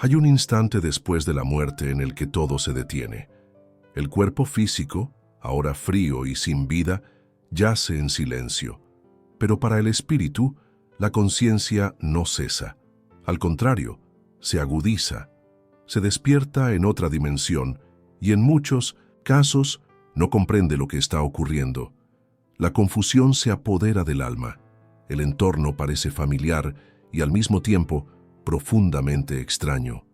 Hay un instante después de la muerte en el que todo se detiene. El cuerpo físico, ahora frío y sin vida, yace en silencio. Pero para el espíritu, la conciencia no cesa. Al contrario, se agudiza, se despierta en otra dimensión y en muchos casos no comprende lo que está ocurriendo. La confusión se apodera del alma. El entorno parece familiar y al mismo tiempo profundamente extraño.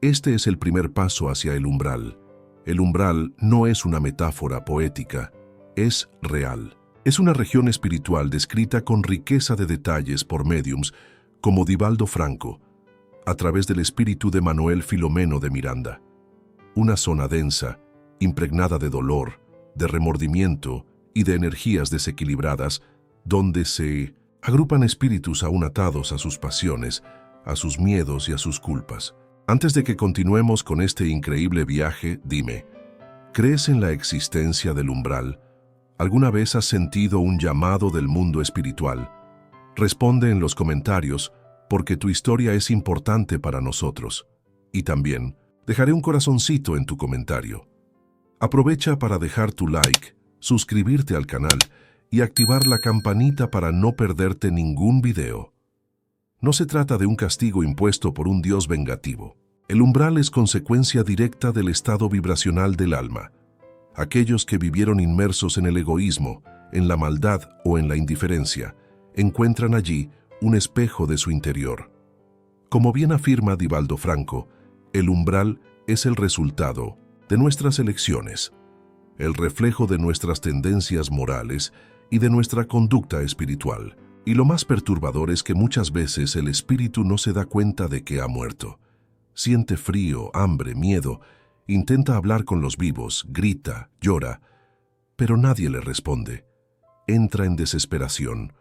Este es el primer paso hacia el umbral. El umbral no es una metáfora poética, es real. Es una región espiritual descrita con riqueza de detalles por médiums como Divaldo Franco, a través del espíritu de Manuel Filomeno de Miranda. Una zona densa, impregnada de dolor, de remordimiento y de energías desequilibradas, donde se agrupan espíritus aún atados a sus pasiones, a sus miedos y a sus culpas. Antes de que continuemos con este increíble viaje, dime, ¿crees en la existencia del umbral? ¿Alguna vez has sentido un llamado del mundo espiritual? Responde en los comentarios, porque tu historia es importante para nosotros. Y también, dejaré un corazoncito en tu comentario. Aprovecha para dejar tu like, suscribirte al canal y activar la campanita para no perderte ningún video. No se trata de un castigo impuesto por un Dios vengativo. El umbral es consecuencia directa del estado vibracional del alma. Aquellos que vivieron inmersos en el egoísmo, en la maldad o en la indiferencia, encuentran allí un espejo de su interior. Como bien afirma Divaldo Franco, el umbral es el resultado de nuestras elecciones, el reflejo de nuestras tendencias morales y de nuestra conducta espiritual. Y lo más perturbador es que muchas veces el espíritu no se da cuenta de que ha muerto. Siente frío, hambre, miedo, intenta hablar con los vivos, grita, llora, pero nadie le responde. Entra en desesperación,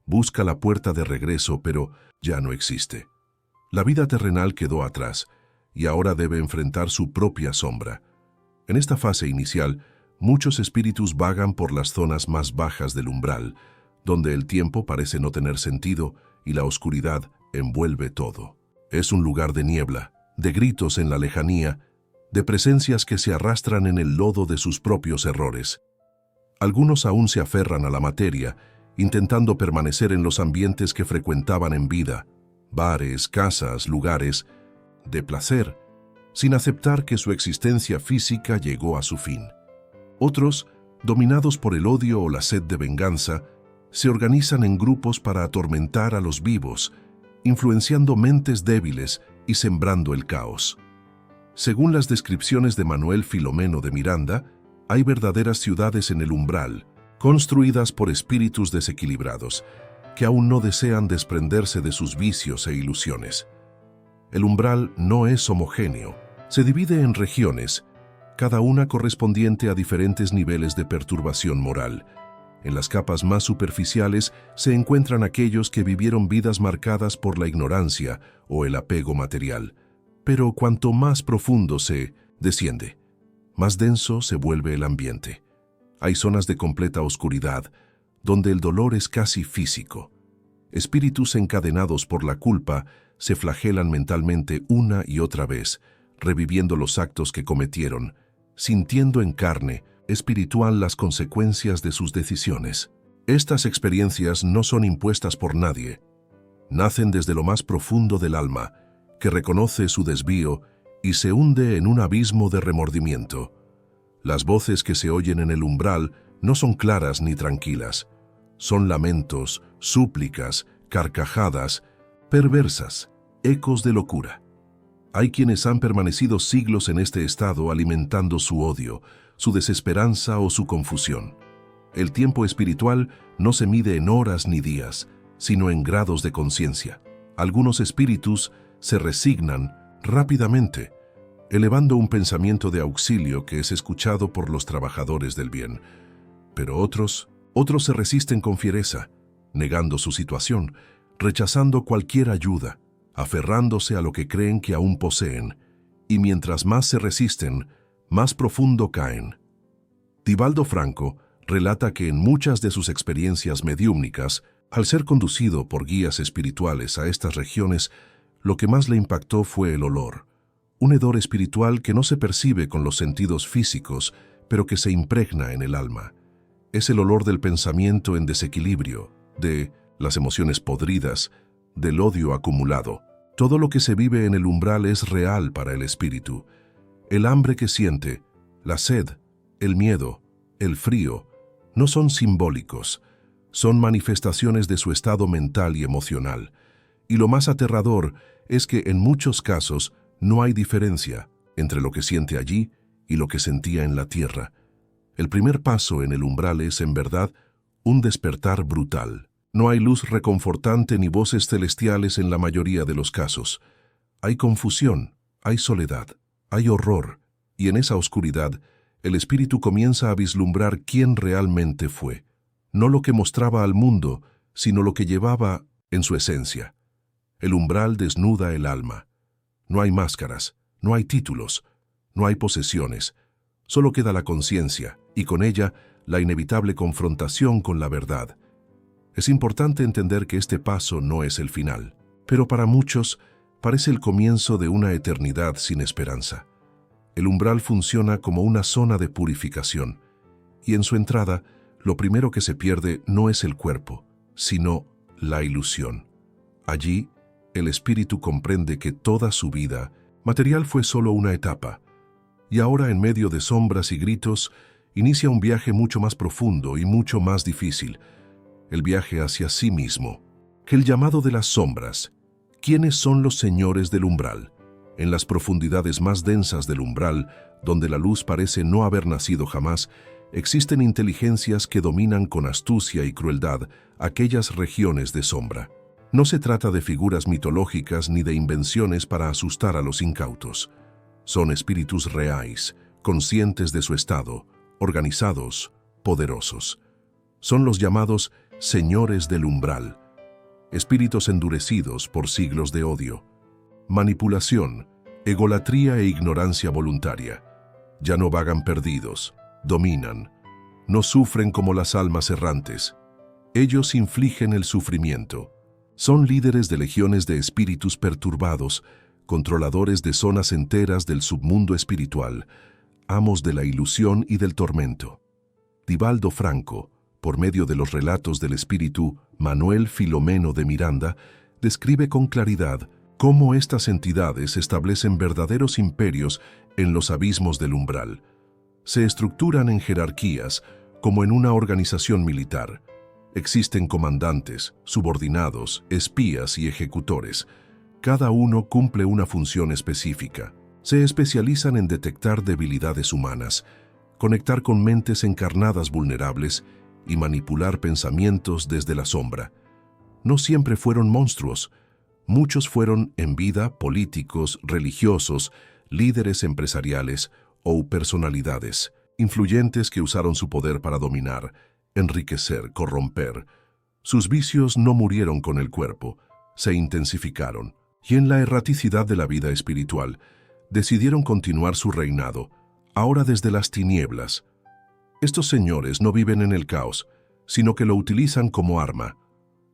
busca la puerta de regreso, pero ya no existe. La vida terrenal quedó atrás y ahora debe enfrentar su propia sombra. En esta fase inicial, muchos espíritus vagan por las zonas más bajas del umbral, donde el tiempo parece no tener sentido y la oscuridad envuelve todo. Es un lugar de niebla, de gritos en la lejanía, de presencias que se arrastran en el lodo de sus propios errores. Algunos aún se aferran a la materia, intentando permanecer en los ambientes que frecuentaban en vida, bares, casas, lugares de placer, sin aceptar que su existencia física llegó a su fin. Otros, dominados por el odio o la sed de venganza, se organizan en grupos para atormentar a los vivos, influenciando mentes débiles y sembrando el caos. Según las descripciones de Manuel Filomeno de Miranda, hay verdaderas ciudades en el umbral, construidas por espíritus desequilibrados, que aún no desean desprenderse de sus vicios e ilusiones. El umbral no es homogéneo, se divide en regiones, cada una correspondiente a diferentes niveles de perturbación moral. En las capas más superficiales se encuentran aquellos que vivieron vidas marcadas por la ignorancia o el apego material. Pero cuanto más profundo se desciende, más denso se vuelve el ambiente. Hay zonas de completa oscuridad, donde el dolor es casi físico. Espíritus encadenados por la culpa se flagelan mentalmente una y otra vez, reviviendo los actos que cometieron, sintiendo en carne espiritual las consecuencias de sus decisiones. Estas experiencias no son impuestas por nadie. Nacen desde lo más profundo del alma, que reconoce su desvío y se hunde en un abismo de remordimiento. Las voces que se oyen en el umbral no son claras ni tranquilas. Son lamentos, súplicas, carcajadas, perversas, ecos de locura. Hay quienes han permanecido siglos en este estado alimentando su odio, su desesperanza o su confusión. El tiempo espiritual no se mide en horas ni días, sino en grados de conciencia. Algunos espíritus se resignan rápidamente, elevando un pensamiento de auxilio que es escuchado por los trabajadores del bien. Pero otros se resisten con fiereza, negando su situación, rechazando cualquier ayuda, aferrándose a lo que creen que aún poseen, y mientras más se resisten, más profundo caen. Divaldo Franco relata que en muchas de sus experiencias mediúmnicas, al ser conducido por guías espirituales a estas regiones, lo que más le impactó fue el olor, un hedor espiritual que no se percibe con los sentidos físicos, pero que se impregna en el alma. Es el olor del pensamiento en desequilibrio, de las emociones podridas, del odio acumulado. Todo lo que se vive en el umbral es real para el espíritu. El hambre que siente, la sed, el miedo, el frío, no son simbólicos, son manifestaciones de su estado mental y emocional. Y lo más aterrador es que en muchos casos no hay diferencia entre lo que siente allí y lo que sentía en la tierra. El primer paso en el umbral es, en verdad, un despertar brutal. No hay luz reconfortante ni voces celestiales en la mayoría de los casos. Hay confusión, hay soledad, hay horror, y en esa oscuridad el espíritu comienza a vislumbrar quién realmente fue. No lo que mostraba al mundo, sino lo que llevaba en su esencia. El umbral desnuda el alma. No hay máscaras, no hay títulos, no hay posesiones. Solo queda la conciencia, y con ella la inevitable confrontación con la verdad. Es importante entender que este paso no es el final, pero para muchos parece el comienzo de una eternidad sin esperanza. El umbral funciona como una zona de purificación, y en su entrada, lo primero que se pierde no es el cuerpo, sino la ilusión. Allí, el espíritu comprende que toda su vida material fue solo una etapa, y ahora, en medio de sombras y gritos, inicia un viaje mucho más profundo y mucho más difícil, el viaje hacia sí mismo. Que el llamado de las sombras. ¿Quiénes son los señores del umbral? En las profundidades más densas del umbral, donde la luz parece no haber nacido jamás, existen inteligencias que dominan con astucia y crueldad aquellas regiones de sombra. No se trata de figuras mitológicas ni de invenciones para asustar a los incautos. Son espíritus reales, conscientes de su estado, organizados, poderosos. Son los llamados señores del umbral, espíritus endurecidos por siglos de odio, manipulación, egolatría e ignorancia voluntaria. Ya no vagan perdidos, dominan, no sufren como las almas errantes. Ellos infligen el sufrimiento. Son líderes de legiones de espíritus perturbados, controladores de zonas enteras del submundo espiritual, amos de la ilusión y del tormento. Divaldo Franco, por medio de los relatos del espíritu Manuel Filomeno de Miranda, describe con claridad cómo estas entidades establecen verdaderos imperios en los abismos del umbral. Se estructuran en jerarquías, como en una organización militar. Existen comandantes, subordinados, espías y ejecutores. Cada uno cumple una función específica. Se especializan en detectar debilidades humanas, conectar con mentes encarnadas vulnerables y manipular pensamientos desde la sombra. No siempre fueron monstruos. Muchos fueron en vida políticos, religiosos, líderes empresariales o personalidades influyentes que usaron su poder para dominar, enriquecer, corromper. Sus vicios no murieron con el cuerpo, se intensificaron, y en la erraticidad de la vida espiritual decidieron continuar su reinado, ahora desde las tinieblas. Estos señores no viven en el caos, sino que lo utilizan como arma.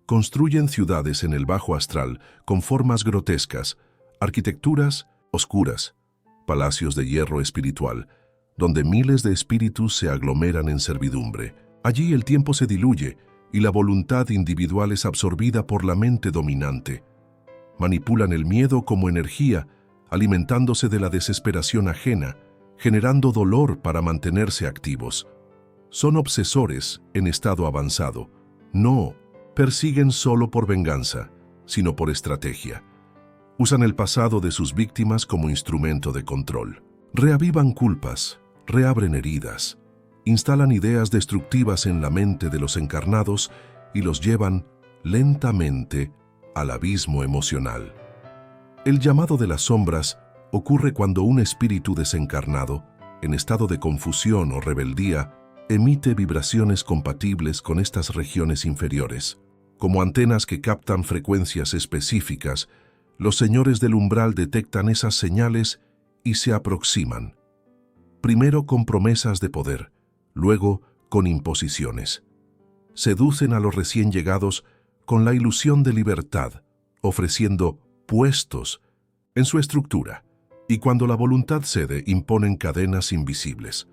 Construyen ciudades en el bajo astral con formas grotescas, arquitecturas oscuras, palacios de hierro espiritual, donde miles de espíritus se aglomeran en servidumbre. Allí el tiempo se diluye y la voluntad individual es absorbida por la mente dominante. Manipulan el miedo como energía, alimentándose de la desesperación ajena, generando dolor para mantenerse activos. Son obsesores en estado avanzado. No persiguen solo por venganza, sino por estrategia. Usan el pasado de sus víctimas como instrumento de control. Reavivan culpas, reabren heridas, instalan ideas destructivas en la mente de los encarnados y los llevan lentamente al abismo emocional. El llamado de las sombras ocurre cuando un espíritu desencarnado, en estado de confusión o rebeldía, emite vibraciones compatibles con estas regiones inferiores. Como antenas que captan frecuencias específicas, los señores del umbral detectan esas señales y se aproximan. Primero con promesas de poder, luego con imposiciones. Seducen a los recién llegados con la ilusión de libertad, ofreciendo opuestos en su estructura, y cuando la voluntad cede, imponen cadenas invisibles.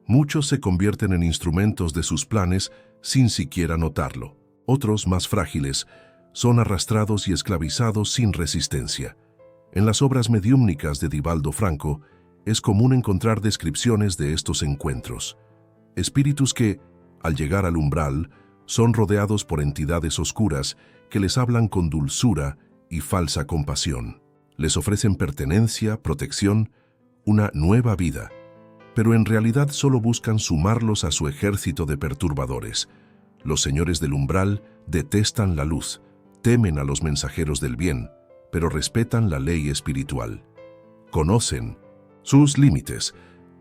Muchos se convierten en instrumentos de sus planes sin siquiera notarlo. Otros, más frágiles, son arrastrados y esclavizados sin resistencia. En las obras mediúmnicas de Divaldo Franco es común encontrar descripciones de estos encuentros. Espíritus que, al llegar al umbral, son rodeados por entidades oscuras que les hablan con dulzura y falsa compasión. Les ofrecen pertenencia, protección, una nueva vida, pero en realidad solo buscan sumarlos a su ejército de perturbadores. Los señores del umbral detestan la luz, temen a los mensajeros del bien, pero respetan la ley espiritual. Conocen sus límites,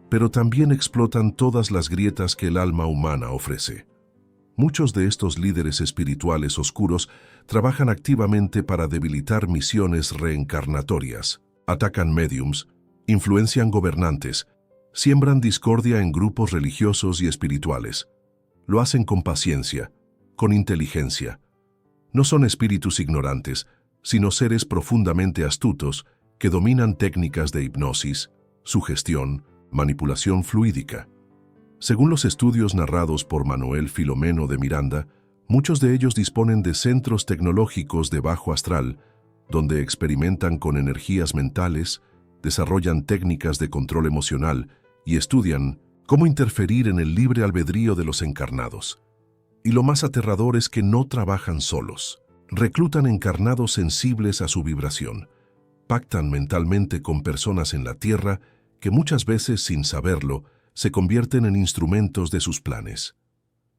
pero también explotan todas las grietas que el alma humana ofrece. Muchos de estos líderes espirituales oscuros trabajan activamente para debilitar misiones reencarnatorias, atacan médiums, influencian gobernantes, siembran discordia en grupos religiosos y espirituales. Lo hacen con paciencia, con inteligencia. No son espíritus ignorantes, sino seres profundamente astutos que dominan técnicas de hipnosis, sugestión, manipulación fluídica. Según los estudios narrados por Manuel Filomeno de Miranda, muchos de ellos disponen de centros tecnológicos de bajo astral, donde experimentan con energías mentales, desarrollan técnicas de control emocional y estudian cómo interferir en el libre albedrío de los encarnados. Y lo más aterrador es que no trabajan solos. Reclutan encarnados sensibles a su vibración. Pactan mentalmente con personas en la Tierra que muchas veces, sin saberlo, se convierten en instrumentos de sus planes.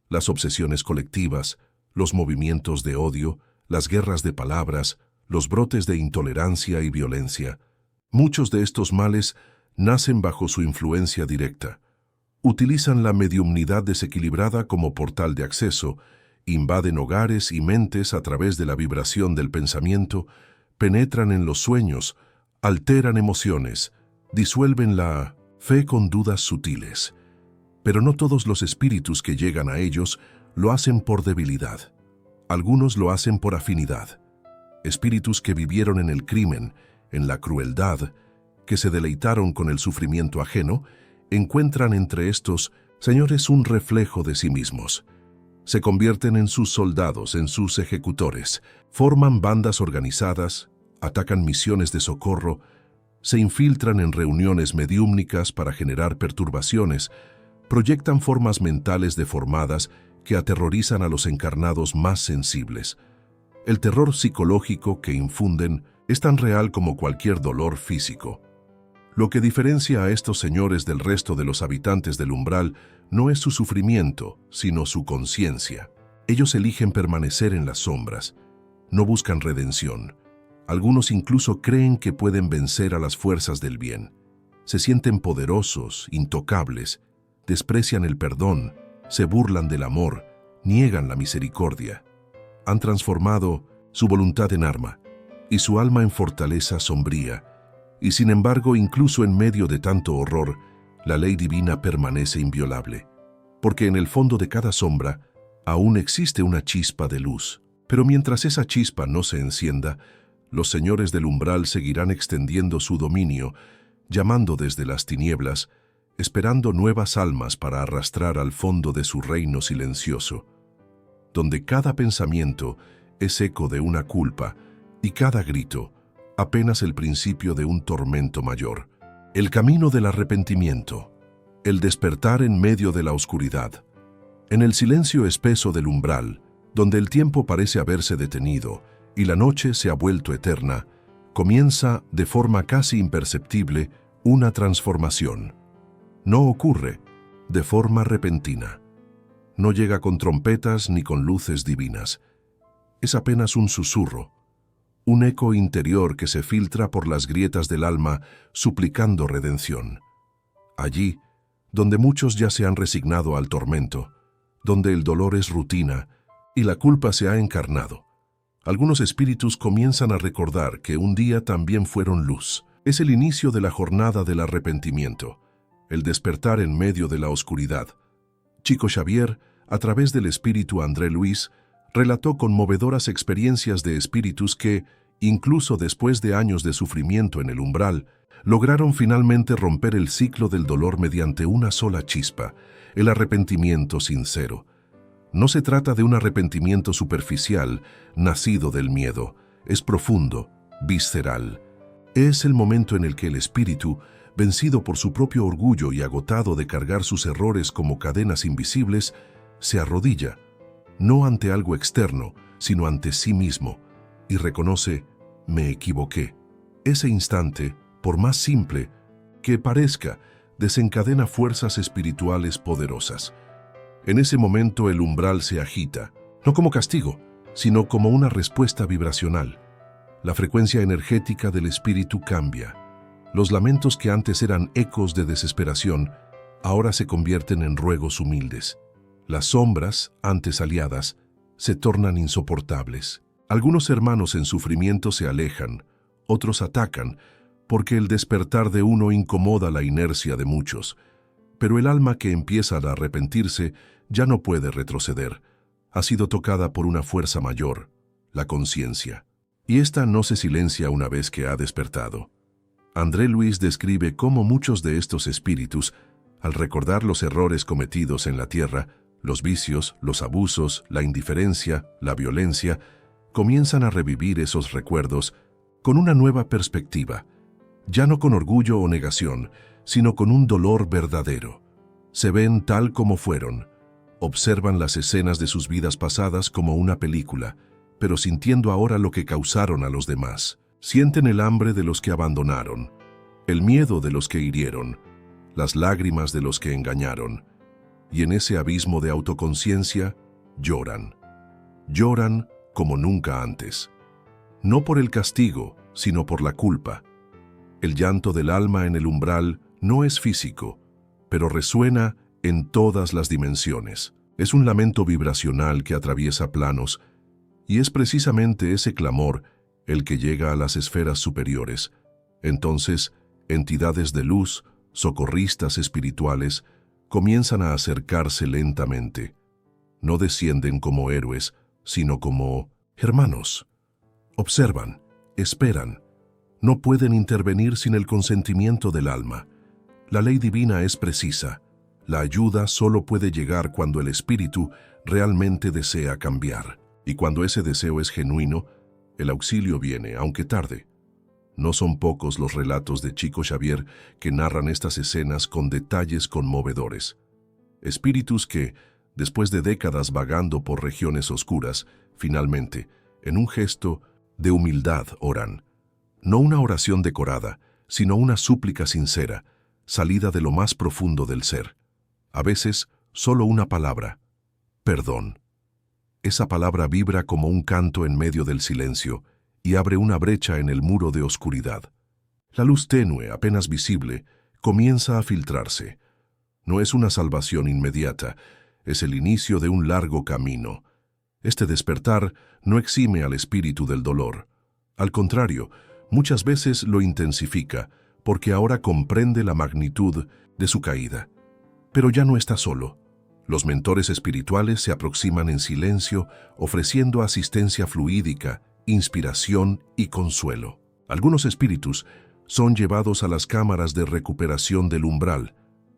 Las obsesiones colectivas, los movimientos de odio, las guerras de palabras, los brotes de intolerancia y violencia. Muchos de estos males nacen bajo su influencia directa. Utilizan la mediumnidad desequilibrada como portal de acceso, invaden hogares y mentes a través de la vibración del pensamiento, penetran en los sueños, alteran emociones, disuelven la fe con dudas sutiles. Pero no todos los espíritus que llegan a ellos lo hacen por debilidad. Algunos lo hacen por afinidad. Espíritus que vivieron en el crimen, en la crueldad, que se deleitaron con el sufrimiento ajeno, encuentran entre estos señores un reflejo de sí mismos. Se convierten en sus soldados, en sus ejecutores, forman bandas organizadas, atacan misiones de socorro, se infiltran en reuniones mediúmnicas para generar perturbaciones, proyectan formas mentales deformadas que aterrorizan a los encarnados más sensibles. El terror psicológico que infunden es tan real como cualquier dolor físico. Lo que diferencia a estos señores del resto de los habitantes del umbral no es su sufrimiento, sino su conciencia. Ellos eligen permanecer en las sombras, no buscan redención. Algunos incluso creen que pueden vencer a las fuerzas del bien. Se sienten poderosos, intocables, desprecian el perdón, se burlan del amor, niegan la misericordia. Han transformado su voluntad en arma y su alma en fortaleza sombría. Y sin embargo, incluso en medio de tanto horror, la ley divina permanece inviolable, porque en el fondo de cada sombra aún existe una chispa de luz. Pero mientras esa chispa no se encienda, los señores del umbral seguirán extendiendo su dominio, llamando desde las tinieblas, esperando nuevas almas para arrastrar al fondo de su reino silencioso, donde cada pensamiento es eco de una culpa y cada grito apenas el principio de un tormento mayor. El camino del arrepentimiento, el despertar en medio de la oscuridad. En el silencio espeso del umbral, donde el tiempo parece haberse detenido y la noche se ha vuelto eterna, comienza de forma casi imperceptible una transformación. No ocurre de forma repentina. No llega con trompetas ni con luces divinas. Es apenas un susurro, un eco interior que se filtra por las grietas del alma suplicando redención. Allí, donde muchos ya se han resignado al tormento, donde el dolor es rutina y la culpa se ha encarnado, algunos espíritus comienzan a recordar que un día también fueron luz. Es el inicio de la jornada del arrepentimiento, el despertar en medio de la oscuridad. Chico Xavier, a través del espíritu André Luis, relató conmovedoras experiencias de espíritus que, Incluso después de años de sufrimiento en el umbral, lograron finalmente romper el ciclo del dolor mediante una sola chispa, el arrepentimiento sincero. No se trata de un arrepentimiento superficial, nacido del miedo, es profundo, visceral. Es el momento en el que el espíritu, vencido por su propio orgullo y agotado de cargar sus errores como cadenas invisibles, se arrodilla, no ante algo externo, sino ante sí mismo, y reconoce: me equivoqué. Ese instante, por más simple que parezca, desencadena fuerzas espirituales poderosas. En ese momento el umbral se agita, no como castigo, sino como una respuesta vibracional. La frecuencia energética del espíritu cambia. Los lamentos que antes eran ecos de desesperación, ahora se convierten en ruegos humildes. Las sombras, antes aliadas, se tornan insoportables. Algunos hermanos en sufrimiento se alejan, otros atacan, porque el despertar de uno incomoda la inercia de muchos. Pero el alma que empieza a arrepentirse ya no puede retroceder. Ha sido tocada por una fuerza mayor, la conciencia. Y esta no se silencia una vez que ha despertado. André Luis describe cómo muchos de estos espíritus, al recordar los errores cometidos en la tierra, los vicios, los abusos, la indiferencia, la violencia, comienzan a revivir esos recuerdos con una nueva perspectiva, ya no con orgullo o negación, sino con un dolor verdadero. Se ven tal como fueron, observan las escenas de sus vidas pasadas como una película, pero sintiendo ahora lo que causaron a los demás. Sienten el hambre de los que abandonaron, el miedo de los que hirieron, las lágrimas de los que engañaron, y en ese abismo de autoconciencia lloran. Lloran como nunca antes. No por el castigo, sino por la culpa. El llanto del alma en el umbral no es físico, pero resuena en todas las dimensiones. Es un lamento vibracional que atraviesa planos, y es precisamente ese clamor el que llega a las esferas superiores. Entonces, entidades de luz, socorristas espirituales, comienzan a acercarse lentamente. No descienden como héroes, sino como hermanos. Observan, esperan. No pueden intervenir sin el consentimiento del alma. La ley divina es precisa. La ayuda solo puede llegar cuando el espíritu realmente desea cambiar. Y cuando ese deseo es genuino, el auxilio viene, aunque tarde. No son pocos los relatos de Chico Xavier que narran estas escenas con detalles conmovedores. Espíritus que, después de décadas vagando por regiones oscuras, finalmente, en un gesto de humildad oran. No una oración decorada, sino una súplica sincera, salida de lo más profundo del ser. A veces, solo una palabra: perdón. Esa palabra vibra como un canto en medio del silencio y abre una brecha en el muro de oscuridad. La luz tenue, apenas visible, comienza a filtrarse. No es una salvación inmediata, es el inicio de un largo camino. Este despertar no exime al espíritu del dolor. Al contrario, muchas veces lo intensifica, porque ahora comprende la magnitud de su caída. Pero ya no está solo. Los mentores espirituales se aproximan en silencio, ofreciendo asistencia fluídica, inspiración y consuelo. Algunos espíritus son llevados a las cámaras de recuperación del umbral,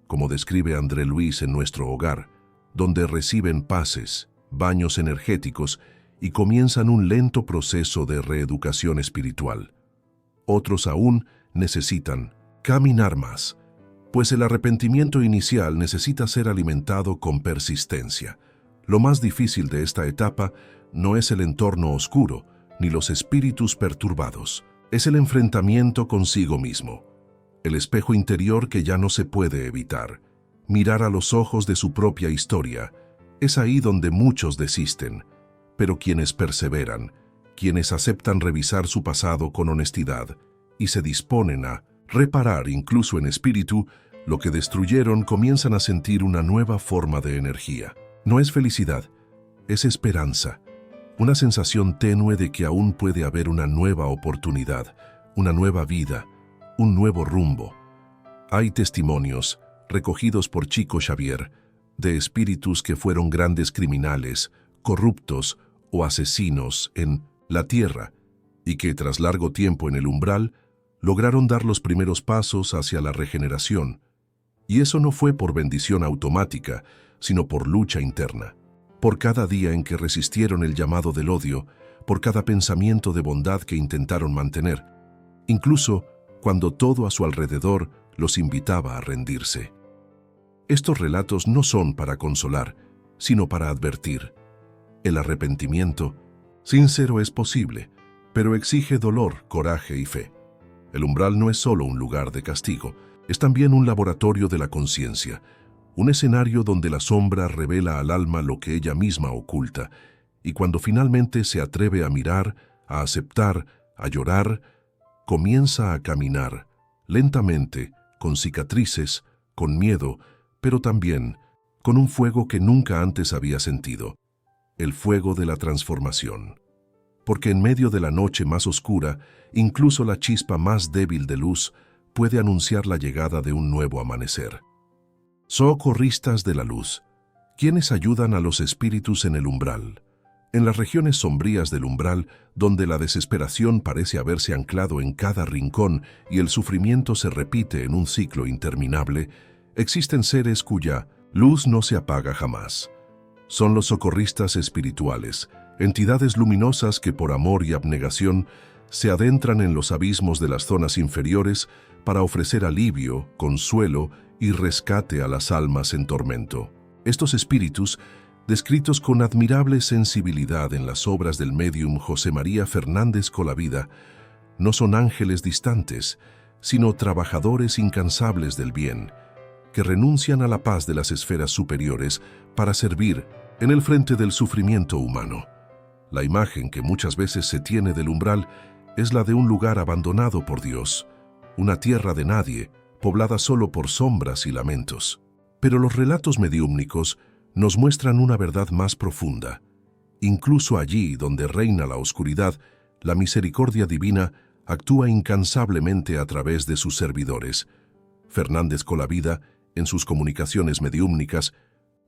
como describe André Luis en Nuestro Hogar, donde reciben pases, baños energéticos y comienzan un lento proceso de reeducación espiritual. Otros aún necesitan caminar más, pues el arrepentimiento inicial necesita ser alimentado con persistencia. Lo más difícil de esta etapa no es el entorno oscuro, ni los espíritus perturbados. Es el enfrentamiento consigo mismo, el espejo interior que ya no se puede evitar. Mirar a los ojos de su propia historia. Es ahí donde muchos desisten, pero quienes perseveran, quienes aceptan revisar su pasado con honestidad y se disponen a reparar incluso en espíritu lo que destruyeron, comienzan a sentir una nueva forma de energía. No es felicidad, es esperanza, una sensación tenue de que aún puede haber una nueva oportunidad, una nueva vida, un nuevo rumbo. Hay testimonios, recogidos por Chico Xavier, de espíritus que fueron grandes criminales, corruptos o asesinos en la tierra y que, tras largo tiempo en el umbral, lograron dar los primeros pasos hacia la regeneración. Y eso no fue por bendición automática, sino por lucha interna. Por cada día en que resistieron el llamado del odio, por cada pensamiento de bondad que intentaron mantener, incluso cuando todo a su alrededor los invitaba a rendirse. Estos relatos no son para consolar, sino para advertir. El arrepentimiento sincero es posible, pero exige dolor, coraje y fe. El umbral no es solo un lugar de castigo, es también un laboratorio de la conciencia, un escenario donde la sombra revela al alma lo que ella misma oculta, y cuando finalmente se atreve a mirar, a aceptar, a llorar, comienza a caminar, lentamente, con cicatrices, con miedo, pero también con un fuego que nunca antes había sentido, el fuego de la transformación. Porque en medio de la noche más oscura, incluso la chispa más débil de luz puede anunciar la llegada de un nuevo amanecer. Socorristas de la luz, quienes ayudan a los espíritus en el umbral. En las regiones sombrías del umbral, donde la desesperación parece haberse anclado en cada rincón y el sufrimiento se repite en un ciclo interminable, existen seres cuya luz no se apaga jamás. Son los socorristas espirituales, entidades luminosas que por amor y abnegación se adentran en los abismos de las zonas inferiores para ofrecer alivio, consuelo y rescate a las almas en tormento. Estos espíritus, descritos con admirable sensibilidad en las obras del médium José María Fernández Colavida, no son ángeles distantes, sino trabajadores incansables del bien, que renuncian a la paz de las esferas superiores para servir en el frente del sufrimiento humano. La imagen que muchas veces se tiene del umbral es la de un lugar abandonado por Dios, una tierra de nadie, poblada solo por sombras y lamentos. Pero los relatos mediúmnicos nos muestran una verdad más profunda. Incluso allí donde reina la oscuridad, la misericordia divina actúa incansablemente a través de sus servidores. Fernández Colavida, en sus comunicaciones mediúmnicas,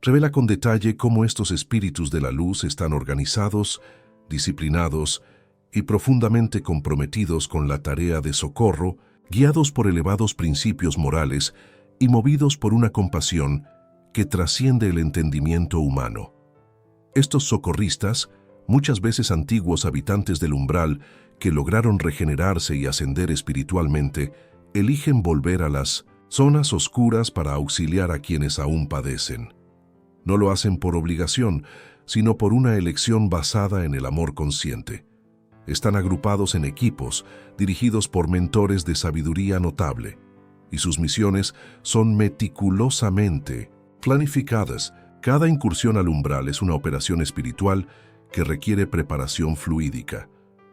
revela con detalle cómo estos espíritus de la luz están organizados, disciplinados y profundamente comprometidos con la tarea de socorro, guiados por elevados principios morales y movidos por una compasión que trasciende el entendimiento humano. Estos socorristas, muchas veces antiguos habitantes del umbral que lograron regenerarse y ascender espiritualmente, eligen volver a las zonas oscuras para auxiliar a quienes aún padecen. No lo hacen por obligación, sino por una elección basada en el amor consciente. Están agrupados en equipos, dirigidos por mentores de sabiduría notable, y sus misiones son meticulosamente planificadas. Cada incursión al umbral es una operación espiritual que requiere preparación fluídica,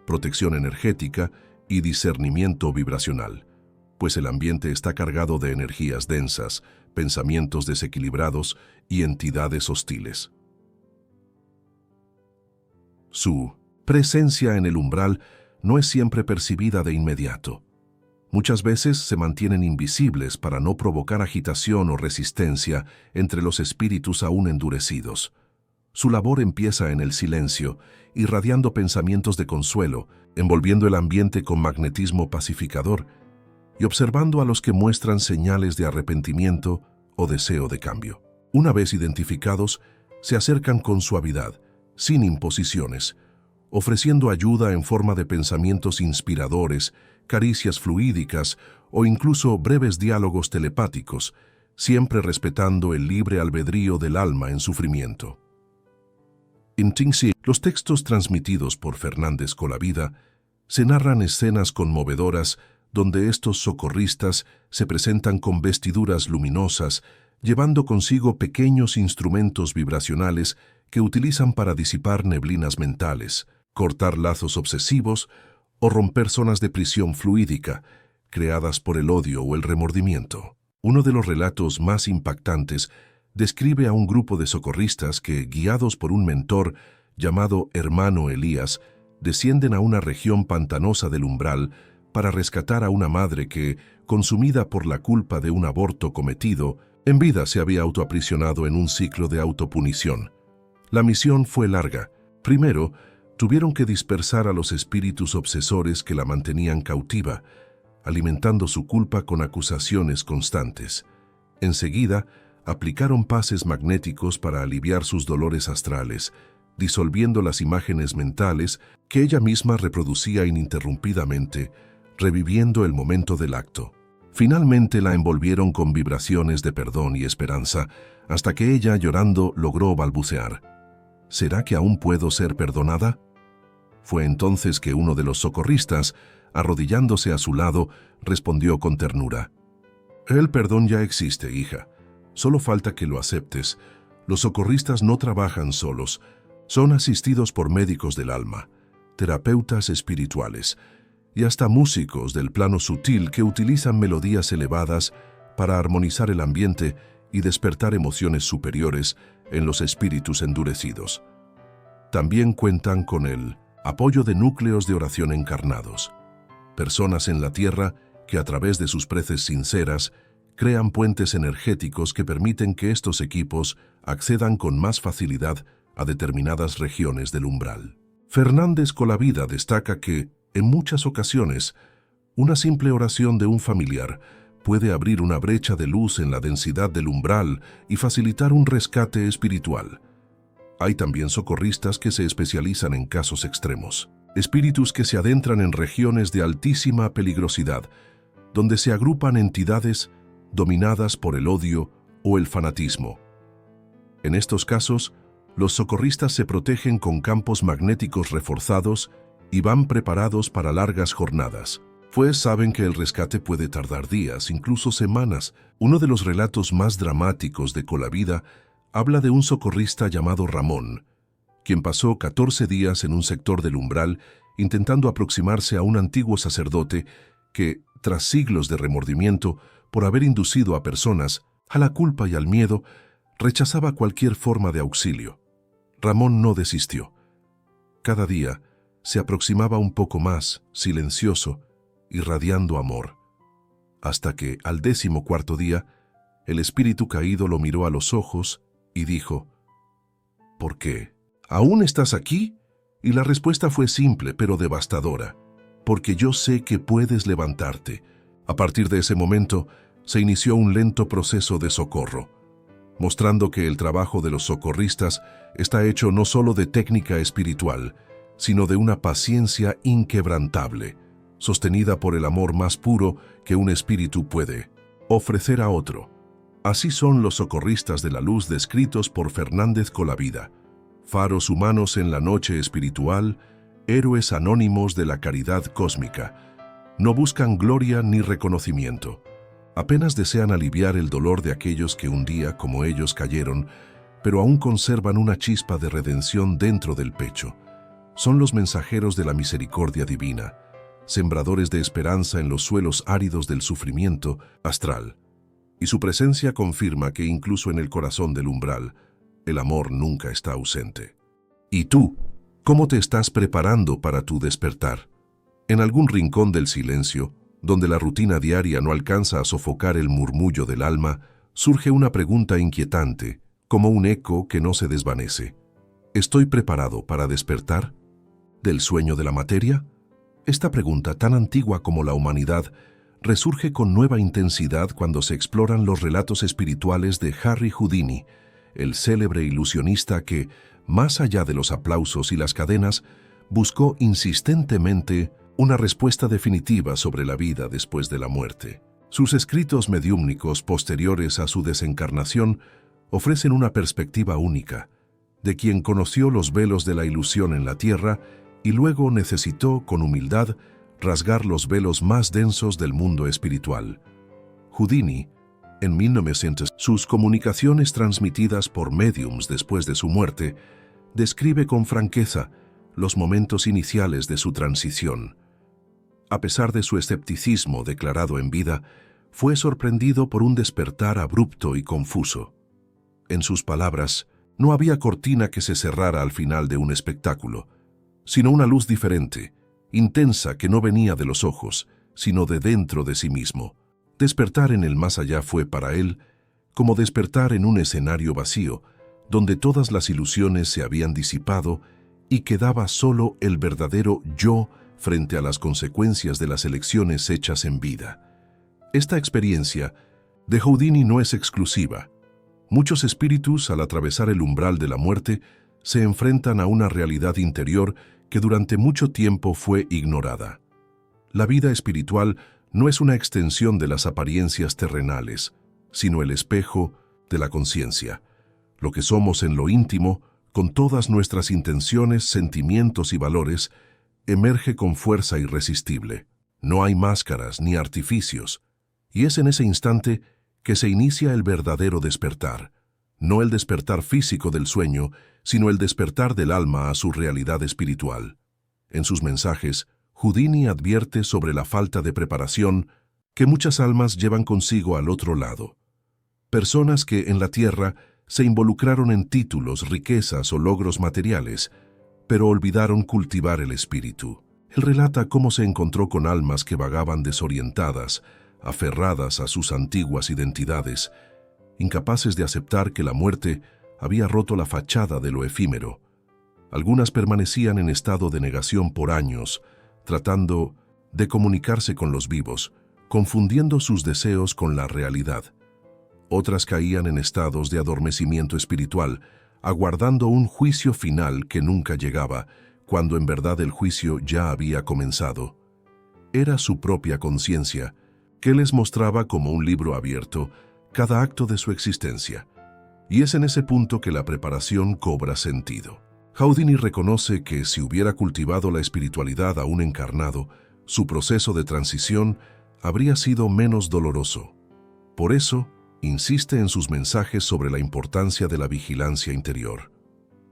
protección energética y discernimiento vibracional, pues el ambiente está cargado de energías densas, pensamientos desequilibrados y entidades hostiles. Su presencia en el umbral no es siempre percibida de inmediato. Muchas veces se mantienen invisibles para no provocar agitación o resistencia entre los espíritus aún endurecidos. Su labor empieza en el silencio, irradiando pensamientos de consuelo, envolviendo el ambiente con magnetismo pacificador y observando a los que muestran señales de arrepentimiento o deseo de cambio. Una vez identificados, se acercan con suavidad, sin imposiciones, ofreciendo ayuda en forma de pensamientos inspiradores, caricias fluídicas o incluso breves diálogos telepáticos, siempre respetando el libre albedrío del alma en sufrimiento. En Tingsi, los textos transmitidos por Fernández Colavida se narran escenas conmovedoras donde estos socorristas se presentan con vestiduras luminosas, llevando consigo pequeños instrumentos vibracionales que utilizan para disipar neblinas mentales, cortar lazos obsesivos o romper zonas de prisión fluídica creadas por el odio o el remordimiento. Uno de los relatos más impactantes describe a un grupo de socorristas que, guiados por un mentor llamado Hermano Elías, descienden a una región pantanosa del umbral para rescatar a una madre que, consumida por la culpa de un aborto cometido, en vida se había autoaprisionado en un ciclo de autopunición. La misión fue larga. Primero, Tuvieron que dispersar a los espíritus obsesores que la mantenían cautiva, alimentando su culpa con acusaciones constantes. Enseguida, aplicaron pases magnéticos para aliviar sus dolores astrales, disolviendo las imágenes mentales que ella misma reproducía ininterrumpidamente, reviviendo el momento del acto. Finalmente la envolvieron con vibraciones de perdón y esperanza, hasta que ella, llorando, logró balbucear: ¿será que aún puedo ser perdonada? Fue entonces que uno de los socorristas, arrodillándose a su lado, respondió con ternura: el perdón ya existe, hija. Solo falta que lo aceptes. Los socorristas no trabajan solos. Son asistidos por médicos del alma, terapeutas espirituales y hasta músicos del plano sutil que utilizan melodías elevadas para armonizar el ambiente y despertar emociones superiores en los espíritus endurecidos. También cuentan con el apoyo de núcleos de oración encarnados, personas en la tierra que a través de sus preces sinceras crean puentes energéticos que permiten que estos equipos accedan con más facilidad a determinadas regiones del umbral. Fernández Colavida destaca que, en muchas ocasiones, una simple oración de un familiar puede abrir una brecha de luz en la densidad del umbral y facilitar un rescate espiritual. Hay también socorristas que se especializan en casos extremos, espíritus que se adentran en regiones de altísima peligrosidad, donde se agrupan entidades dominadas por el odio o el fanatismo. En estos casos, los socorristas se protegen con campos magnéticos reforzados y van preparados para largas jornadas, pues saben que el rescate puede tardar días, incluso semanas. Uno de los relatos más dramáticos de Colavida habla de un socorrista llamado Ramón, quien pasó 14 días en un sector del umbral intentando aproximarse a un antiguo sacerdote que, tras siglos de remordimiento por haber inducido a personas a la culpa y al miedo, rechazaba cualquier forma de auxilio. Ramón no desistió. Cada día se aproximaba un poco más, silencioso, irradiando amor, hasta que, al 14º día, el espíritu caído lo miró a los ojos y dijo: ¿por qué? ¿Aún estás aquí? Y la respuesta fue simple pero devastadora: porque yo sé que puedes levantarte. A partir de ese momento, se inició un lento proceso de socorro, mostrando que el trabajo de los socorristas está hecho no solo de técnica espiritual, sino de una paciencia inquebrantable, sostenida por el amor más puro que un espíritu puede ofrecer a otro. Así son los socorristas de la luz descritos por Fernández Colavida: faros humanos en la noche espiritual, héroes anónimos de la caridad cósmica. No buscan gloria ni reconocimiento. Apenas desean aliviar el dolor de aquellos que un día, como ellos, cayeron, pero aún conservan una chispa de redención dentro del pecho. Son los mensajeros de la misericordia divina, sembradores de esperanza en los suelos áridos del sufrimiento astral. Y su presencia confirma que incluso en el corazón del umbral, el amor nunca está ausente. ¿Y tú? ¿Cómo te estás preparando para tu despertar? En algún rincón del silencio, donde la rutina diaria no alcanza a sofocar el murmullo del alma, surge una pregunta inquietante, como un eco que no se desvanece. ¿Estoy preparado para despertar? ¿Del sueño de la materia? Esta pregunta, tan antigua como la humanidad, resurge con nueva intensidad cuando se exploran los relatos espirituales de Harry Houdini, el célebre ilusionista que, más allá de los aplausos y las cadenas, buscó insistentemente una respuesta definitiva sobre la vida después de la muerte. Sus escritos mediúmnicos posteriores a su desencarnación ofrecen una perspectiva única, de quien conoció los velos de la ilusión en la tierra y luego necesitó, con humildad, rasgar los velos más densos del mundo espiritual. Houdini, en 1900, sus comunicaciones transmitidas por médiums después de su muerte, describe con franqueza los momentos iniciales de su transición. A pesar de su escepticismo declarado en vida, fue sorprendido por un despertar abrupto y confuso. En sus palabras, no había cortina que se cerrara al final de un espectáculo, sino una luz diferente, intensa, que no venía de los ojos, sino de dentro de sí mismo. Despertar en el más allá fue para él como despertar en un escenario vacío, donde todas las ilusiones se habían disipado y quedaba solo el verdadero yo frente a las consecuencias de las elecciones hechas en vida. Esta experiencia de Houdini no es exclusiva. Muchos espíritus, al atravesar el umbral de la muerte, se enfrentan a una realidad interior que durante mucho tiempo fue ignorada. La vida espiritual no es una extensión de las apariencias terrenales, sino el espejo de la conciencia. Lo que somos en lo íntimo, con todas nuestras intenciones, sentimientos y valores, emerge con fuerza irresistible. No hay máscaras ni artificios, y es en ese instante que se inicia el verdadero despertar. No el despertar físico del sueño, sino el despertar del alma a su realidad espiritual. En sus mensajes, Houdini advierte sobre la falta de preparación que muchas almas llevan consigo al otro lado. Personas que en la tierra se involucraron en títulos, riquezas o logros materiales, pero olvidaron cultivar el espíritu. Él relata cómo se encontró con almas que vagaban desorientadas, aferradas a sus antiguas identidades, incapaces de aceptar que la muerte había roto la fachada de lo efímero. Algunas permanecían en estado de negación por años, tratando de comunicarse con los vivos, confundiendo sus deseos con la realidad. Otras caían en estados de adormecimiento espiritual, aguardando un juicio final que nunca llegaba, cuando en verdad el juicio ya había comenzado. Era su propia conciencia, que les mostraba como un libro abierto cada acto de su existencia. Y es en ese punto que la preparación cobra sentido. Houdini reconoce que si hubiera cultivado la espiritualidad aún encarnado, su proceso de transición habría sido menos doloroso. Por eso, insiste en sus mensajes sobre la importancia de la vigilancia interior.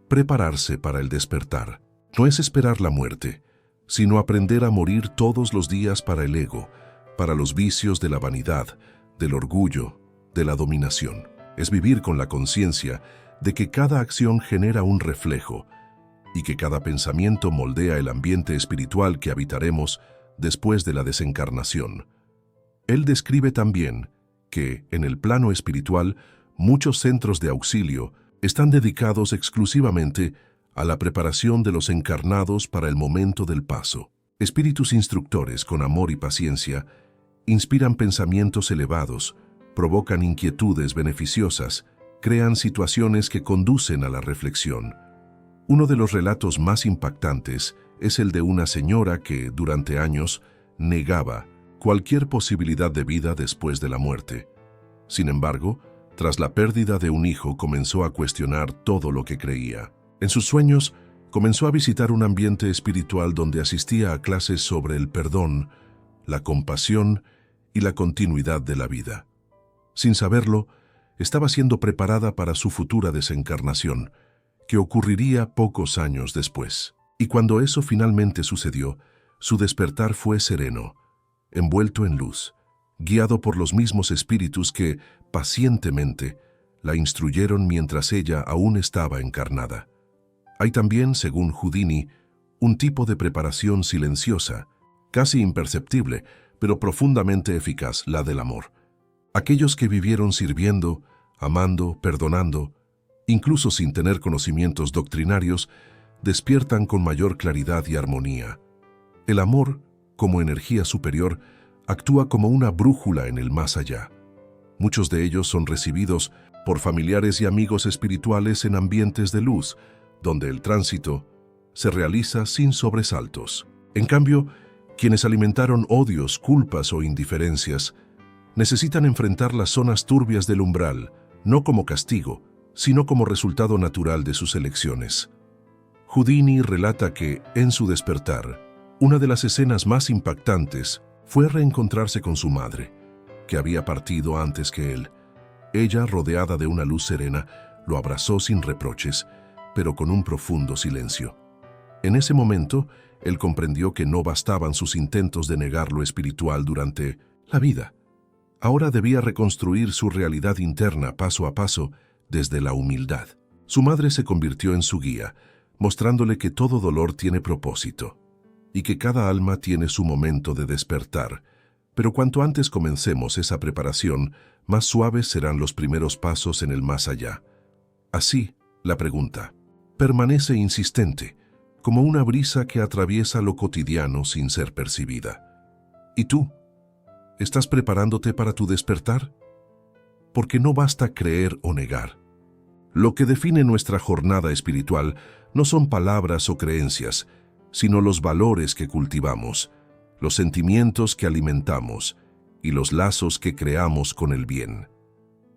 Prepararse para el despertar no es esperar la muerte, sino aprender a morir todos los días para el ego, para los vicios de la vanidad, del orgullo, de la dominación. Es vivir con la conciencia de que cada acción genera un reflejo y que cada pensamiento moldea el ambiente espiritual que habitaremos después de la desencarnación. Él describe también que, en el plano espiritual, muchos centros de auxilio están dedicados exclusivamente a la preparación de los encarnados para el momento del paso. Espíritus instructores con amor y paciencia inspiran pensamientos elevados, provocan inquietudes beneficiosas, crean situaciones que conducen a la reflexión. Uno de los relatos más impactantes es el de una señora que, durante años, negaba cualquier posibilidad de vida después de la muerte. Sin embargo, tras la pérdida de un hijo, comenzó a cuestionar todo lo que creía. En sus sueños, comenzó a visitar un ambiente espiritual donde asistía a clases sobre el perdón, la compasión y la continuidad de la vida. Sin saberlo, estaba siendo preparada para su futura desencarnación, que ocurriría pocos años después. Y cuando eso finalmente sucedió, su despertar fue sereno, envuelto en luz, guiado por los mismos espíritus que, pacientemente, la instruyeron mientras ella aún estaba encarnada. Hay también, según Houdini, un tipo de preparación silenciosa, casi imperceptible, pero profundamente eficaz, la del amor. Aquellos que vivieron sirviendo, amando, perdonando, incluso sin tener conocimientos doctrinarios, despiertan con mayor claridad y armonía. El amor, como energía superior, actúa como una brújula en el más allá. Muchos de ellos son recibidos por familiares y amigos espirituales en ambientes de luz, donde el tránsito se realiza sin sobresaltos. En cambio, quienes alimentaron odios, culpas o indiferencias, necesitan enfrentar las zonas turbias del umbral, no como castigo, sino como resultado natural de sus elecciones. Houdini relata que, en su despertar, una de las escenas más impactantes fue reencontrarse con su madre, que había partido antes que él. Ella, rodeada de una luz serena, lo abrazó sin reproches, pero con un profundo silencio. En ese momento, él comprendió que no bastaban sus intentos de negar lo espiritual durante la vida. Ahora debía reconstruir su realidad interna paso a paso desde la humildad. Su madre se convirtió en su guía, mostrándole que todo dolor tiene propósito y que cada alma tiene su momento de despertar. Pero cuanto antes comencemos esa preparación, más suaves serán los primeros pasos en el más allá. Así, la pregunta permanece insistente. como una brisa que atraviesa lo cotidiano sin ser percibida. ¿Y tú? ¿Estás preparándote para tu despertar? Porque no basta creer o negar. Lo que define nuestra jornada espiritual no son palabras o creencias, sino los valores que cultivamos, los sentimientos que alimentamos y los lazos que creamos con el bien.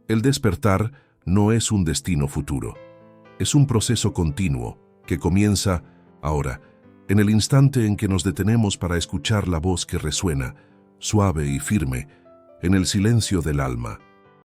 El despertar no es un destino futuro, es un proceso continuo que comienza ahora, en el instante en que nos detenemos para escuchar la voz que resuena, suave y firme, en el silencio del alma.